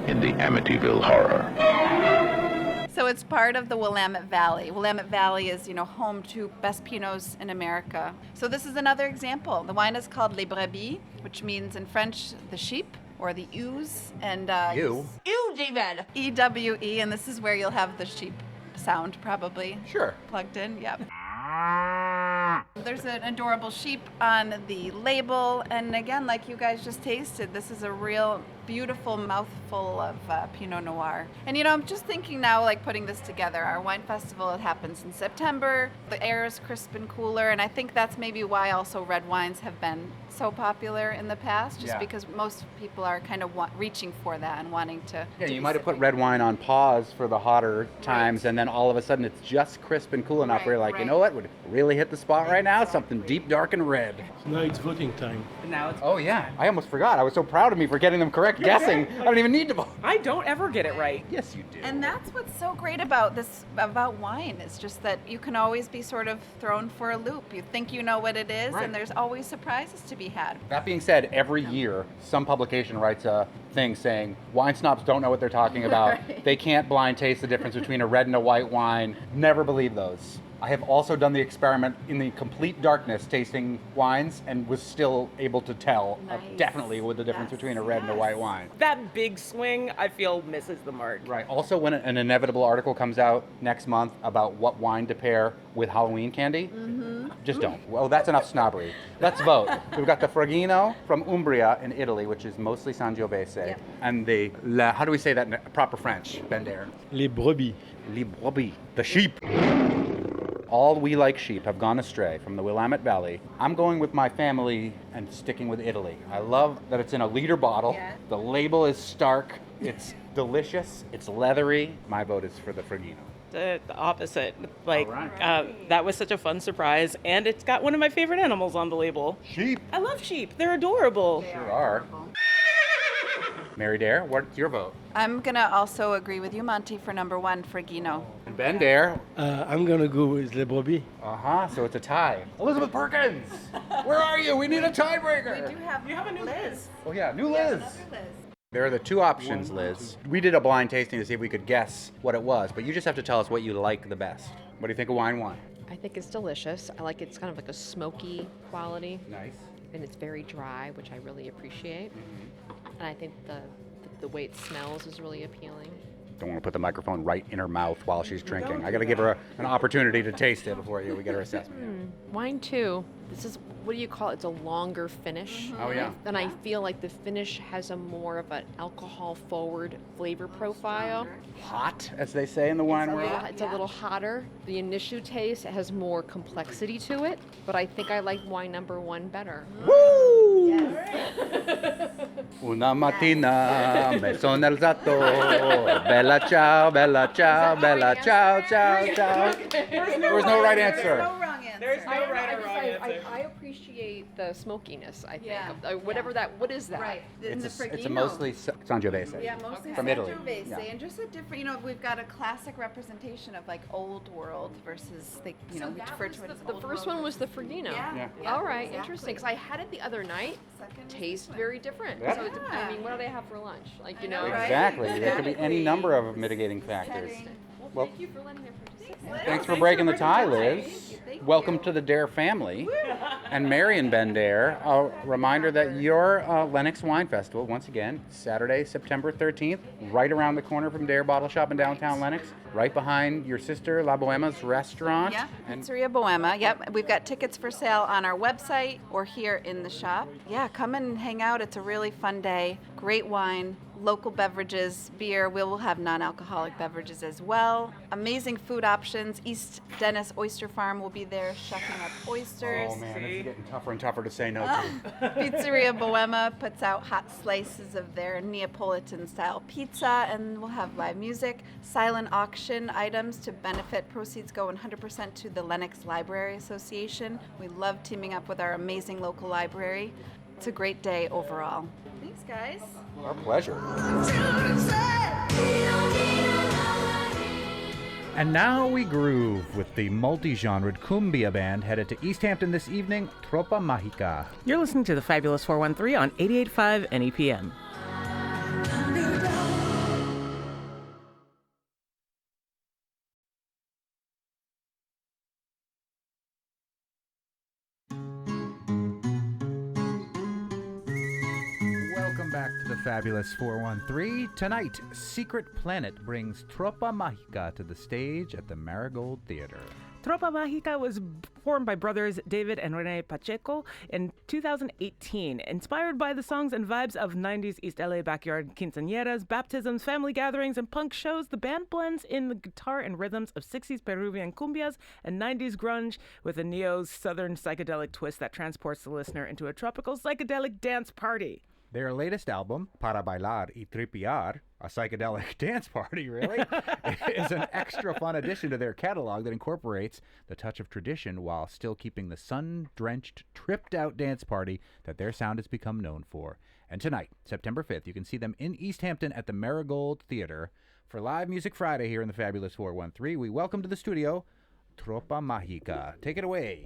[SPEAKER 10] in the Amityville horror.
[SPEAKER 6] So it's part of the Willamette Valley. Willamette Valley is, home to best Pinots in America. So this is another example. The wine is called Les Brebis, which means in French the sheep or the ewes, and EWE, and this is where you'll have the sheep sound probably.
[SPEAKER 3] Sure.
[SPEAKER 6] Plugged in. Yep. There's an adorable sheep on the label, and again, like you guys just tasted, this is a real beautiful mouthful of Pinot Noir. And I'm just thinking now, like putting this together, our wine festival, it happens in September, the air is crisp and cooler, and I think that's maybe why also red wines have been so popular in the past, just because most people are kind of reaching for that and wanting to.
[SPEAKER 3] Yeah, you might have put red wine on pause for the hotter times, and then all of a sudden it's just crisp and cool enough where you're like, you know what would really hit the spot right now? Something deep, dark, and red.
[SPEAKER 5] Now it's voting time.
[SPEAKER 2] Now it's.
[SPEAKER 3] Oh yeah, I almost forgot. I was so proud of me for getting them correct guessing. I don't even need to vote.
[SPEAKER 2] I don't ever get it right.
[SPEAKER 3] Yes, you do.
[SPEAKER 6] And that's what's so great about about wine. It's just that you can always be sort of thrown for a loop. You think you know what it is, and there's always surprises to be had.
[SPEAKER 3] That being said, every year some publication writes a thing saying wine snobs don't know what they're talking about.
[SPEAKER 6] Right.
[SPEAKER 3] They can't blind taste the difference between a red and a white wine. Never believe those. I have also done the experiment in the complete darkness tasting wines and was still able to tell definitely with the difference between a red and a white wine.
[SPEAKER 2] That big swing, I feel, misses the mark.
[SPEAKER 3] Right. Also, when an inevitable article comes out next month about what wine to pair with Halloween candy, just don't. Well, that's enough snobbery. Let's vote. We've got the Fragino from Umbria in Italy, which is mostly Sangiovese, and the how do we say that in proper French, Ben Daire?
[SPEAKER 5] Les Brebis.
[SPEAKER 3] Les Brebis, the sheep. All we like sheep have gone astray from the Willamette Valley. I'm going with my family and sticking with Italy. I love that it's in a liter bottle.
[SPEAKER 6] Yeah.
[SPEAKER 3] The label is stark. It's delicious. It's leathery. My vote is for the Fragino.
[SPEAKER 2] The opposite. Like,
[SPEAKER 3] All right.
[SPEAKER 2] that was such a fun surprise, and it's got one of my favorite animals on the label.
[SPEAKER 3] Sheep.
[SPEAKER 2] I love sheep. They're adorable.
[SPEAKER 3] Sure are. Mary Daire, what's your vote?
[SPEAKER 6] I'm going to also agree with you, Monty, for number 1, Fragino.
[SPEAKER 3] And Ben Daire.
[SPEAKER 5] I'm going to go with Les Brebis.
[SPEAKER 3] So it's a tie. Elizabeth Perkins, where are you? We need a tiebreaker.
[SPEAKER 6] You have a new Liz.
[SPEAKER 3] Oh yeah, new Liz. There are the two options, Liz. We did a blind tasting to see if we could guess what it was, but you just have to tell us what you like the best. What do you think of wine 1?
[SPEAKER 11] I think it's delicious. I like it's kind of like a smoky quality.
[SPEAKER 3] Nice.
[SPEAKER 11] And it's very dry, which I really appreciate. And I think the way it smells is really appealing.
[SPEAKER 3] Don't want to put the microphone right in her mouth while she's drinking. I got to give her an opportunity to taste it before we get her assessment.
[SPEAKER 11] Wine 2. This is, what do you call it? It's a longer finish.
[SPEAKER 3] Oh, yeah.
[SPEAKER 11] And I feel like the finish has a more of an alcohol-forward flavor profile.
[SPEAKER 3] Hot, as they say in the wine world.
[SPEAKER 11] It's a little hotter. The initial taste has more complexity to it, but I think I like wine number 1 better.
[SPEAKER 3] Woo! Una mattina me sono alzato, bella ciao, bella ciao, bella ciao, ciao, ciao. There was no right answer.
[SPEAKER 2] There's no right or wrong answer.
[SPEAKER 11] I appreciate the smokiness, I think. What is that?
[SPEAKER 6] Right.
[SPEAKER 3] It's a mostly Sangiovese.
[SPEAKER 6] Yeah, mostly
[SPEAKER 3] from Italy.
[SPEAKER 6] Sangiovese,
[SPEAKER 3] Yeah.
[SPEAKER 6] and just a different, we've got a classic representation of like old world versus, we refer to it as
[SPEAKER 11] The
[SPEAKER 6] old
[SPEAKER 11] first
[SPEAKER 6] world
[SPEAKER 11] one was the Fragino.
[SPEAKER 6] Yeah.
[SPEAKER 11] All right,
[SPEAKER 6] exactly.
[SPEAKER 11] interesting. Because I had it the other night. Tastes very different.
[SPEAKER 3] Yeah.
[SPEAKER 11] So I mean, what do they have for lunch? Like, you know.
[SPEAKER 3] Exactly. There could be any number of mitigating factors. Well,
[SPEAKER 11] Thank you for letting me participate.
[SPEAKER 3] thanks for breaking the tie, Liz. Welcome to the Daire family. And Mary and Ben Daire, a reminder that your Lenox Wine Festival, once again, Saturday, September 13th, right around the corner from Daire Bottle Shop in downtown Lenox, right behind your sister La Bohema's restaurant.
[SPEAKER 6] Yeah, Pizzeria Bohema. Yep, we've got tickets for sale on our website or here in the shop. Yeah, come and hang out. It's a really fun day. Great wine, local beverages, beer. We will have non-alcoholic beverages as well. Amazing food options. East Dennis Oyster Farm will be there shucking up oysters.
[SPEAKER 3] Oh man, it's getting tougher and tougher to say no to.
[SPEAKER 6] Pizzeria Bohema puts out hot slices of their Neapolitan-style pizza, and we'll have live music. Silent auction items to benefit. Proceeds go 100% to the Lenox Library Association. We love teaming up with our amazing local library. It's a great day overall. Thanks, guys.
[SPEAKER 3] Our pleasure. And now we groove with the multi-genred cumbia band headed to Easthampton this evening, Tropa Magica.
[SPEAKER 2] You're listening to the Fabulous 413 on 88.5 NEPM.
[SPEAKER 3] Fabulous 413. Tonight, Secret Planet brings Tropa Magica to the stage at the Marigold Theater.
[SPEAKER 2] Tropa Magica was formed by brothers David and Rene Pacheco in 2018, inspired by the songs and vibes of 90s East LA backyard quinceañeras, baptisms, family gatherings, and punk shows. The band blends in the guitar and rhythms of 60s Peruvian cumbias and 90s grunge with a neo-southern psychedelic twist that transports the listener into a tropical psychedelic dance party.
[SPEAKER 3] Their latest album, Para Bailar y Tripear, a psychedelic dance party, really, is an extra fun addition to their catalog that incorporates the touch of tradition while still keeping the sun-drenched, tripped-out dance party that their sound has become known for. And tonight, September 5th, you can see them in Easthampton at the Marigold Theater. For Live Music Friday here in the Fabulous 413, we welcome to the studio Tropa Magica. Take it away.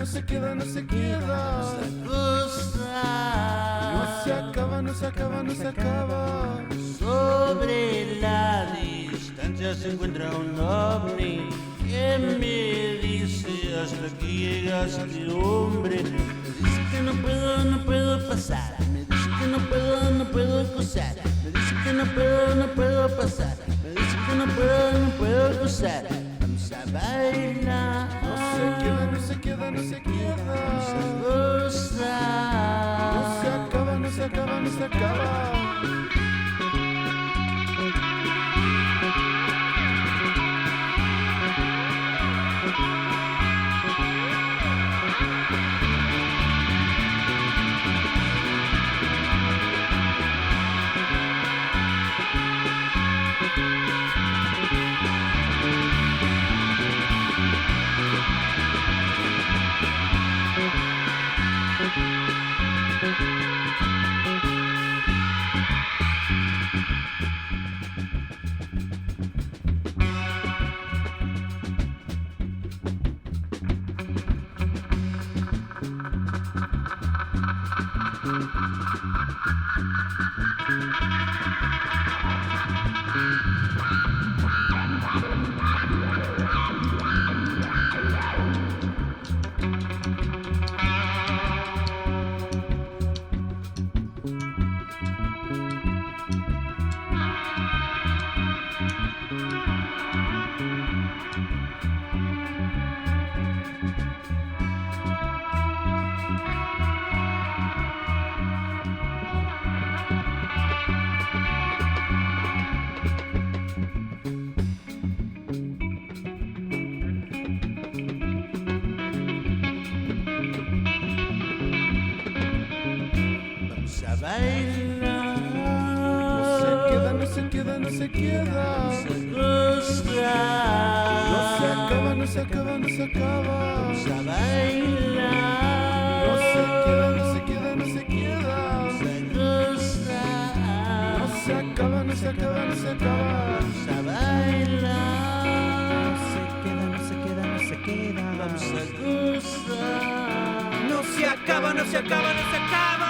[SPEAKER 12] se queda, no se queda. Esta cosa no se acaba, no se acaba, no se acaba. Sobre la distancia se encuentra un ovni que me dice hasta aquí llegaste, hombre. Me dice que no puedo pasar. Me dice que no puedo cruzar. Me dice que no puedo pasar. Me dice que no puedo cruzar. Vamos a bailar. No se queda, no se queda. Vamos a gozar. No se acaba, no se acaba, no se acaba. queda, no se queda. Se acosta. No se acaba, no se acaba, no se acaba. Vamos a bailar. No se queda, no se queda, no se queda. Se acosta. No se acaba, no se acaba, no se acaba. Vamos a bailar. No se queda, no se queda, no se queda. Vamos a gozar. No se acaba, no se acaba, no se acaba.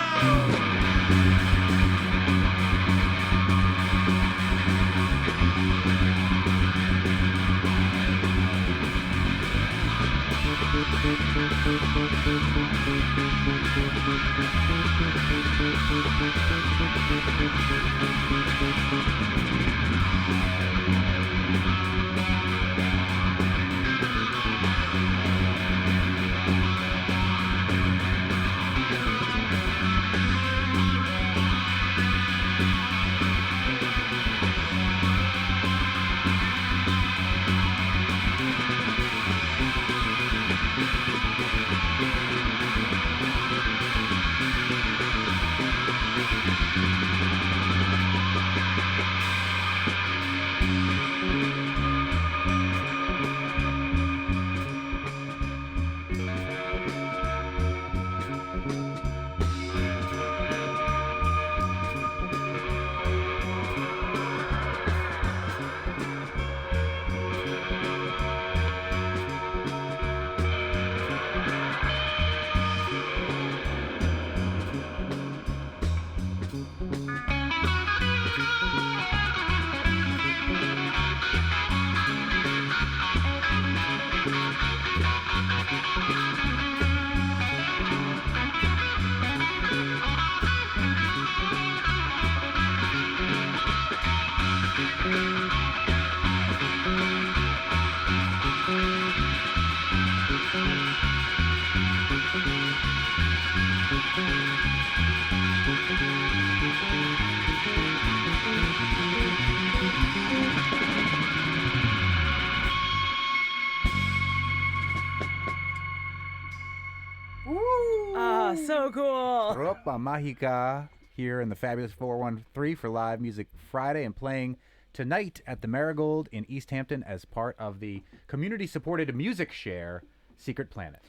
[SPEAKER 2] So cool.
[SPEAKER 3] Tropa Magica here in the fabulous 413 for Live Music Friday and playing tonight at the Marigold in Easthampton as part of the community-supported music share Secret Planet.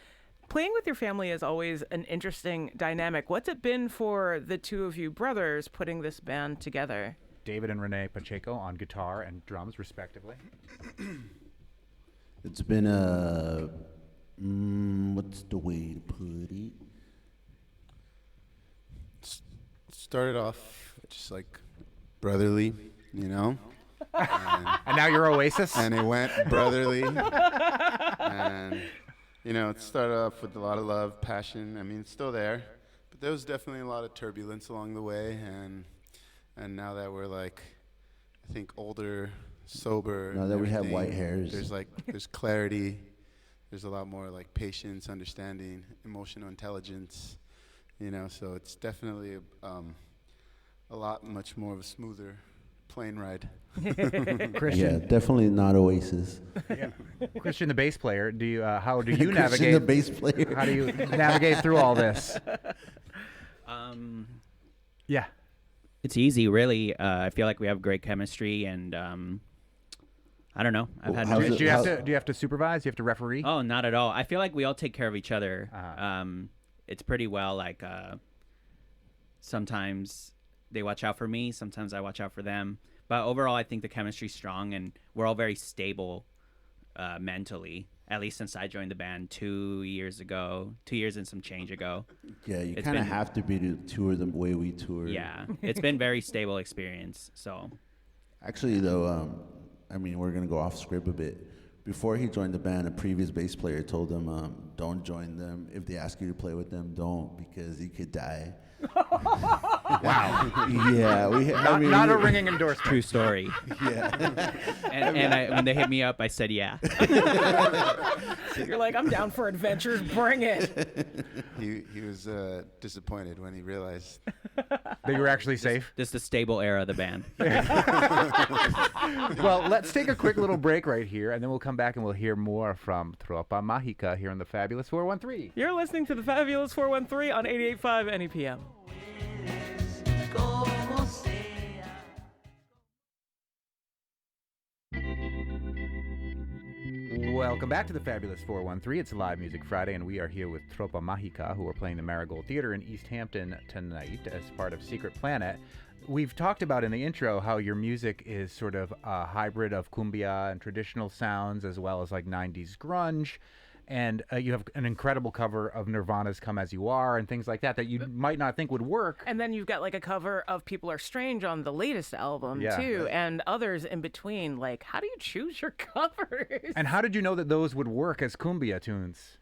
[SPEAKER 2] Playing with your family is always an interesting dynamic. What's it been for the two of you brothers putting this band together?
[SPEAKER 3] David and Renee Pacheco on guitar and drums, respectively.
[SPEAKER 13] It's been what's the way to put it?
[SPEAKER 14] Started off just like brotherly, you know?
[SPEAKER 3] And now you're Oasis?
[SPEAKER 14] And it went brotherly. And, you know, it started off with a lot of love, passion. I mean, it's still there. But there was definitely a lot of turbulence along the way. And now that we're, like, I think older, sober.
[SPEAKER 13] Now that we have white hairs.
[SPEAKER 14] There's clarity. There's a lot more, like, patience, understanding, emotional intelligence. You know, so it's definitely a lot much more of a smoother plane ride.
[SPEAKER 3] Christian.
[SPEAKER 13] Yeah, definitely not Oasis.
[SPEAKER 3] Yeah. Christian, the bass player, how do you
[SPEAKER 13] Christian,
[SPEAKER 3] navigate?
[SPEAKER 13] the bass player.
[SPEAKER 3] How do you navigate through all this? Yeah.
[SPEAKER 15] It's easy, really. I feel like we have great chemistry, and I don't know. I've had no.
[SPEAKER 3] Do you have to supervise? Do you have to referee?
[SPEAKER 15] Oh, not at all. I feel like we all take care of each other. It's pretty well. Like sometimes they watch out for me. Sometimes I watch out for them. But overall, I think the chemistry's strong, and we're all very stable mentally. At least since I joined the band 2 years ago, 2 years and some change ago.
[SPEAKER 13] Yeah, you kind of have to be to tour the way we tour.
[SPEAKER 15] Yeah, it's been very stable experience. So,
[SPEAKER 13] actually, though, I mean, we're gonna go off script a bit. Before he joined the band, a previous bass player told him, "Don't join them. If they ask you to play with them, don't, because you could die."
[SPEAKER 3] Wow.
[SPEAKER 13] Yeah,
[SPEAKER 3] not a ringing endorsement.
[SPEAKER 15] True story.
[SPEAKER 13] Yeah.
[SPEAKER 15] and when they hit me up, I said, "Yeah."
[SPEAKER 2] You're like, "I'm down for adventures. Bring it."
[SPEAKER 14] He was disappointed when he realized
[SPEAKER 3] that you were actually safe.
[SPEAKER 15] This is the stable era of the band.
[SPEAKER 3] Well, let's take a quick little break right here, and then we'll come back and we'll hear more from Tropa Magica here on the Fabulous 413.
[SPEAKER 2] You're listening to the Fabulous 413 on 88.5 NEPM.
[SPEAKER 3] Welcome back to the Fabulous 413. It's Live Music Friday, and we are here with Tropa Magica, who are playing the Marigold Theater in Easthampton tonight as part of Secret Planet. We've talked about in the intro how your music is sort of a hybrid of cumbia and traditional sounds, as well as like 90s grunge. And you have an incredible cover of Nirvana's Come As You Are and things like that that you might not think would work.
[SPEAKER 2] And then you've got like a cover of People Are Strange on the latest album, too, and others in between. Like, how do you choose your covers?
[SPEAKER 3] And how did you know that those would work as cumbia tunes?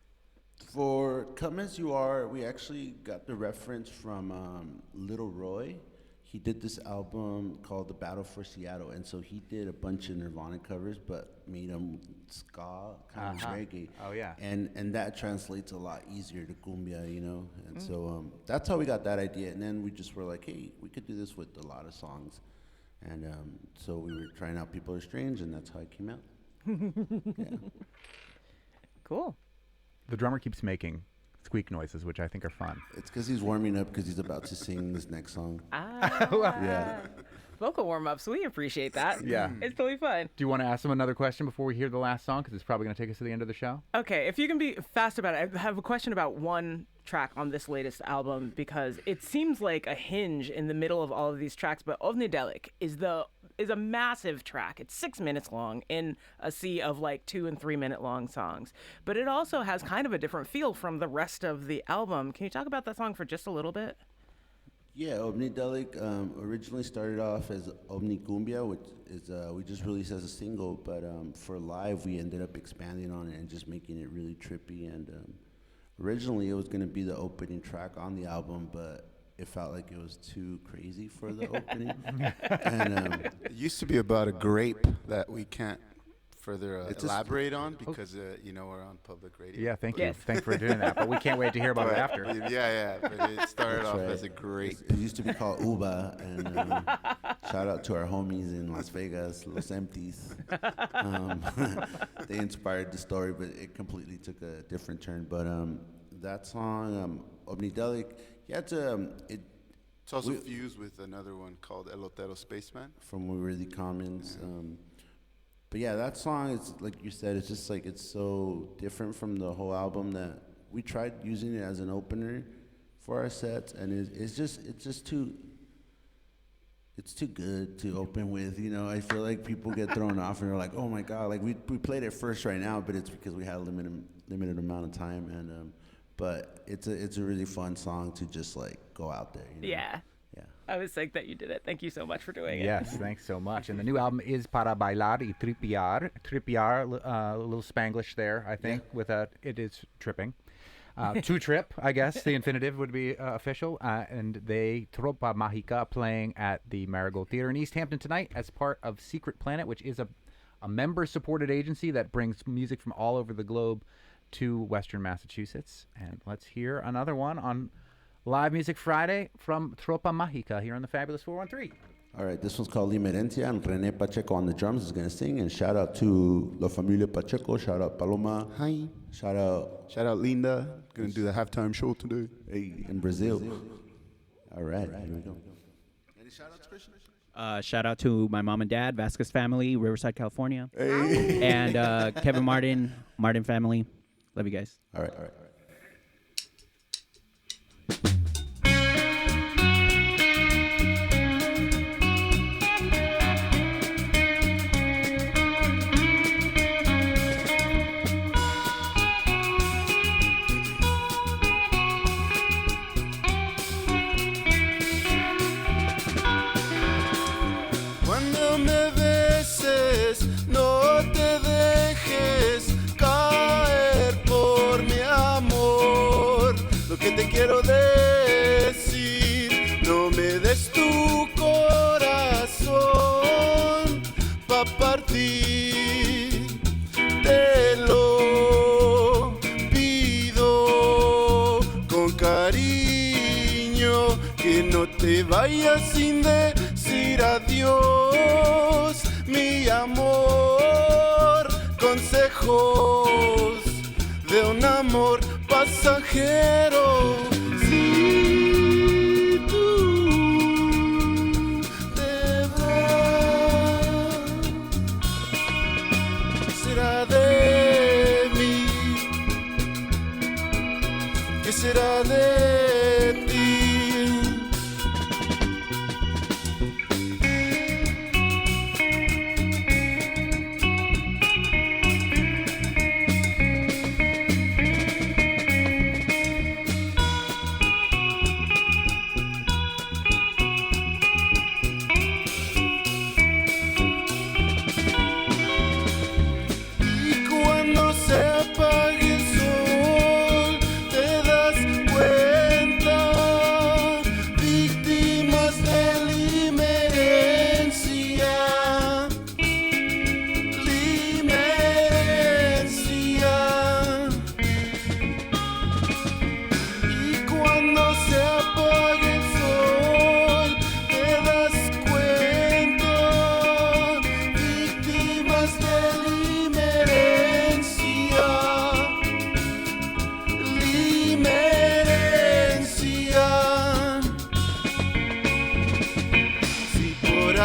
[SPEAKER 13] For Come As You Are, we actually got the reference from Little Roy. He did this album called The Battle for Seattle, and so he did a bunch of Nirvana covers, but made them ska, kind of reggae.
[SPEAKER 3] Oh, yeah.
[SPEAKER 13] And that translates a lot easier to cumbia, you know? And so that's how we got that idea. And then we just were like, hey, we could do this with a lot of songs. And so we were trying out People Are Strange, and that's how it came out. Yeah.
[SPEAKER 2] Cool.
[SPEAKER 3] The drummer keeps making squeak noises, which I think are fun.
[SPEAKER 13] It's because he's warming up because he's about to sing this next song.
[SPEAKER 2] Yeah. Vocal warm-ups, we appreciate that.
[SPEAKER 3] Yeah.
[SPEAKER 2] It's totally fun.
[SPEAKER 3] Do you want to ask him another question before we hear the last song? Because it's probably going to take us to the end of the show.
[SPEAKER 2] Okay, if you can be fast about it, I have a question about one track on this latest album, because it seems like a hinge in the middle of all of these tracks, but Ovnidelic is a massive track. It's 6 minutes long in a sea of like 2 and 3 minute long songs. But it also has kind of a different feel from the rest of the album. Can you talk about that song for just a little bit?
[SPEAKER 13] Yeah, Ovnidelic originally started off as Omni Cumbia, which is we just released as a single, but for live we ended up expanding on it and just making it really trippy. And originally it was going to be the opening track on the album, but it felt like it was too crazy for the opening. And
[SPEAKER 14] it used to be about a grape that we can't further elaborate on because you know, we're on public radio.
[SPEAKER 3] Yeah, thank you. Thanks for doing that. But we can't wait to hear about it after.
[SPEAKER 14] Yeah. But it started off as a grape.
[SPEAKER 13] It used to be called Uba, and shout out to our homies in Las Vegas, Los Empties. They inspired the story, but it completely took a different turn. But that song, Ovnidelic,
[SPEAKER 14] it's also fused with another one called Elotero Spaceman
[SPEAKER 13] from Worthy Commons. But yeah, that song is, like you said, it's just like, it's so different from the whole album that we tried using it as an opener for our sets, and it's just too good to open with, you know. I feel like people get thrown off and they're like, oh my God, like we played it first right now, but it's because we had a limited amount of time, and but it's a really fun song to just like go out there, you know?
[SPEAKER 2] Yeah. I was psyched that you did it. Thank you so much for doing it.
[SPEAKER 3] Yes, thanks so much. And the new album is Para Bailar y Tripear. Tripear, a little Spanglish there, I think, it is tripping. To trip, I guess, the infinitive would be official. And they, Tropa Magica, playing at the Marigold Theater in Easthampton tonight as part of Secret Planet, which is a member-supported agency that brings music from all over the globe to Western Massachusetts. And let's hear another one on Live Music Friday from Tropa Magica here on the Fabulous 413.
[SPEAKER 13] All right, this one's called Limerencia, and René Pacheco on the drums is going to sing. And shout out to La Familia Pacheco, shout out Paloma.
[SPEAKER 14] Hi.
[SPEAKER 13] Shout out
[SPEAKER 14] Linda, going to do the halftime show today.
[SPEAKER 13] Hey, in Brazil. All right, here we go.
[SPEAKER 14] Any shout outs, Christian?
[SPEAKER 15] Shout out to my mom and dad, Vasquez family, Riverside, California.
[SPEAKER 14] Hey.
[SPEAKER 15] And Kevin Martin family. Love you guys.
[SPEAKER 13] All right.
[SPEAKER 12] Cuando me beses, no te dejes caer por mi amor. Lo que te quiero decir, no me des tu corazón pa' partir. Te lo pido con cariño, que no te vayas sin decir adiós, mi amor. Consejos de un amor pasajero. Si tú te vas, será de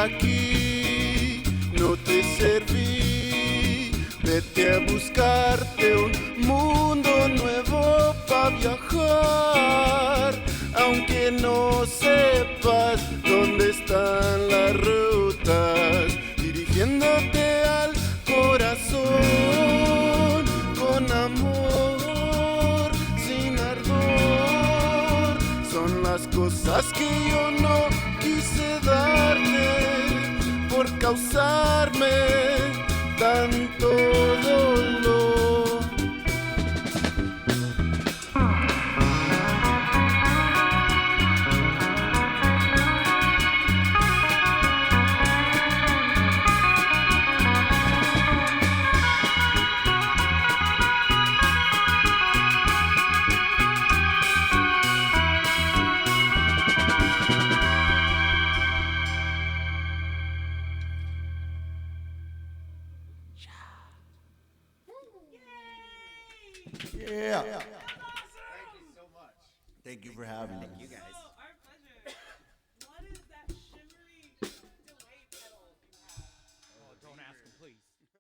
[SPEAKER 14] aquí no te serví. Vete a buscarte un mundo nuevo para viajar, aunque no sepas dónde están las rutas, dirigiéndote al corazón con amor, sin ardor. Son las cosas que yo no quise darte por causarme tanto dolor.
[SPEAKER 13] Yeah. Thank you so much. Thank you for having me.
[SPEAKER 8] Thank you guys.